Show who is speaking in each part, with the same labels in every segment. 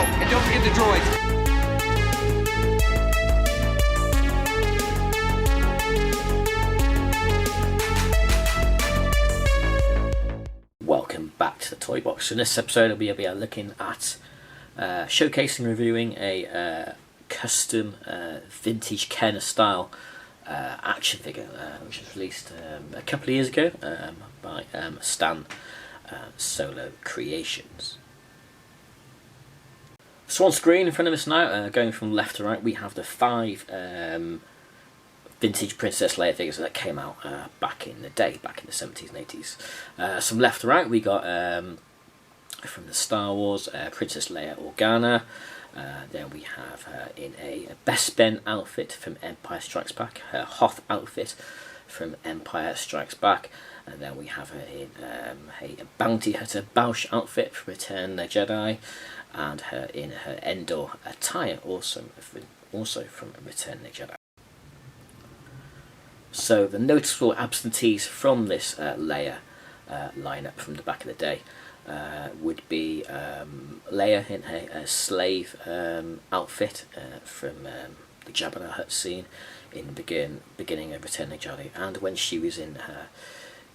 Speaker 1: and don't forget the droids.
Speaker 2: Welcome back to the Toy Box. In this episode we'll be looking at showcasing and reviewing a custom vintage Kenner style action figure which was released a couple of years ago by Stan Solo Creations. So on screen in front of us now, going from left to right, we have the 5 vintage Princess Leia figures that came out back in the day, back in the 70s and 80s. From left to right we got from the Star Wars Princess Leia Organa. Then we have her in a Bespin outfit from Empire Strikes Back, her Hoth outfit from Empire Strikes Back, and then we have her in a Bounty Hunter Bausch outfit from Return of the Jedi, and her in her Endor attire also from Return of the Jedi. So the noticeable absentees from this Leia lineup from the back of the day would be Leia in her slave outfit from the Jabba the Hutt scene in the beginning of Return of the Jedi, and when she was in her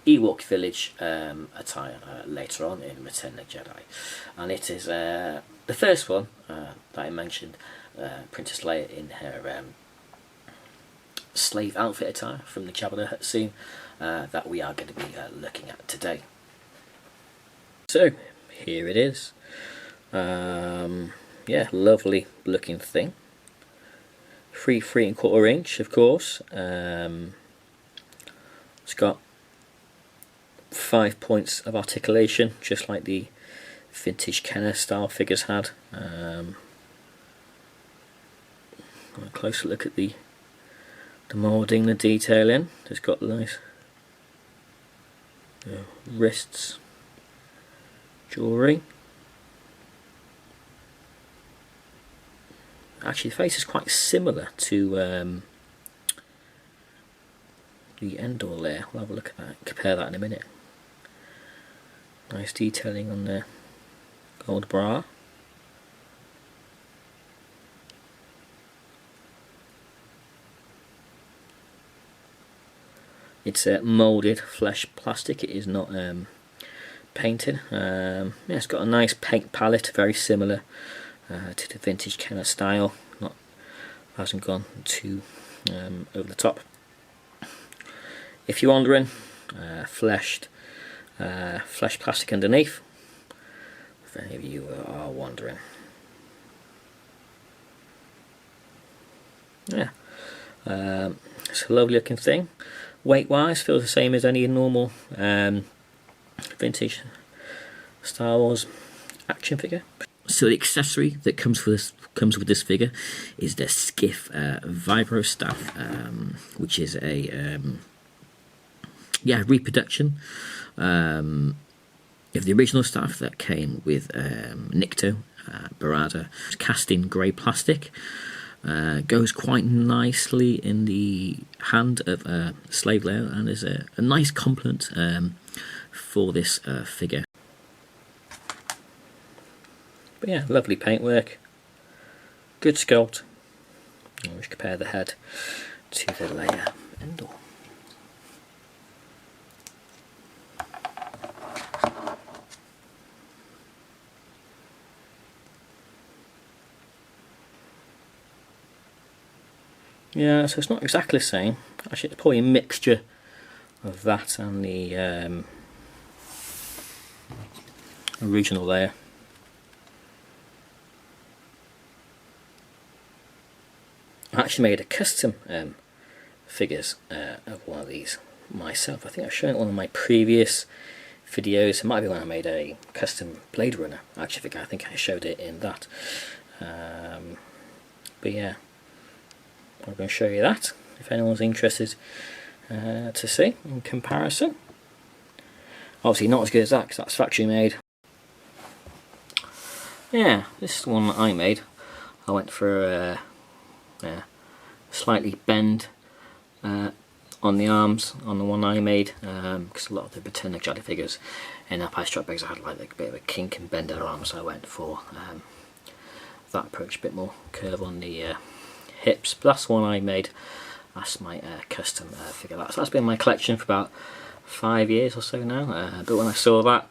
Speaker 2: Ewok village attire later on in Return of the Jedi. And it is the first one that I mentioned, Princess Leia in her slave outfit attire from the Jabba the Hutt scene that we are going to be looking at today. So here it is. Yeah, lovely looking thing. 3 3¼ inch, of course. It's got 5 points of articulation, just like the vintage Kenner style figures had. A closer look at the moulding, the detailing. It's got nice wrists, jewellery. Actually, the face is quite similar to the Endor layer. We'll have a look at that, compare that in a minute. Nice detailing on the gold bra. It's moulded flesh plastic, it is not painted. Yeah, it's got a nice paint palette, very similar to the vintage Kenner style. Hasn't gone too over the top. If you're wondering, flesh plastic underneath, if any of you are wondering. Yeah, it's a lovely looking thing. Weight wise, feels the same as any normal vintage Star Wars action figure. So the accessory that comes with this figure is the Skiff Vibro Staff, which is a reproduction of the original staff that came with Nikto Barada. It's cast in grey plastic. Goes quite nicely in the hand of Slave Leia, and is a nice complement for this figure. But yeah, lovely paintwork, good sculpt. Let's compare the head to the Leia Endor. Yeah, so it's not exactly the same. Actually, it's probably a mixture of that and the original Leia. I actually made a custom figures of one of these myself. I think I've shown it in one of my previous videos. It might be when I made a custom Blade Runner action figure. I think I showed it in that. But yeah, I'm going to show you that if anyone's interested to see in comparison. Obviously not as good as that because that's factory made. Yeah, this is the one that I made. I went for a slightly bend on the arms on the one I made, because a lot of the Return of the Jedi figures in Empire Strikes Back had like a bit of a kink and bend in their arms, so I went for that approach, a bit more curve on the hips. But that's one I made. That's my custom figure. That's been in my collection for about 5 years or so now. But when I saw that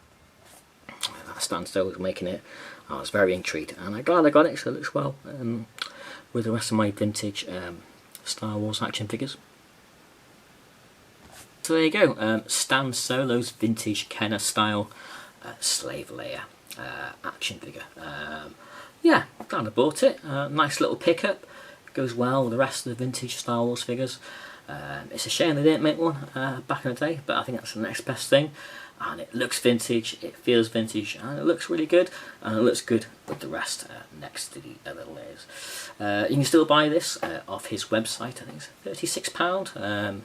Speaker 2: Standstill was making it, I was very intrigued, and I'm glad I got it, so it looks well with the rest of my vintage Star Wars action figures. So there you go, Stan Solo's vintage Kenner style Slave Leia action figure. Yeah, glad I bought it. Nice little pickup, goes well with the rest of the vintage Star Wars figures. It's a shame they didn't make one back in the day, but I think that's the next best thing. And it looks vintage, it feels vintage, and it looks really good, and it looks good with the rest next to the other layers. You can still buy this off his website. I think it's £36,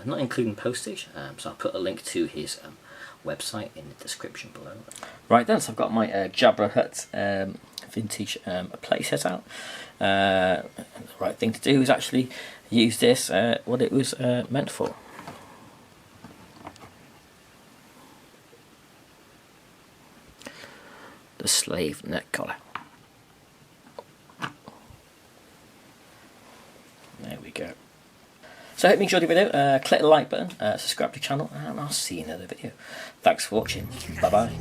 Speaker 2: not including postage, so I'll put a link to his website in the description below. Right then, so I've got my Jabra Hutt vintage playset out. The right thing to do is actually use this what it was meant for. The slave neck collar. There we go. So I hope you enjoyed the video. Click the like button, subscribe to the channel, and I'll see you in another video. Thanks for watching. Bye bye.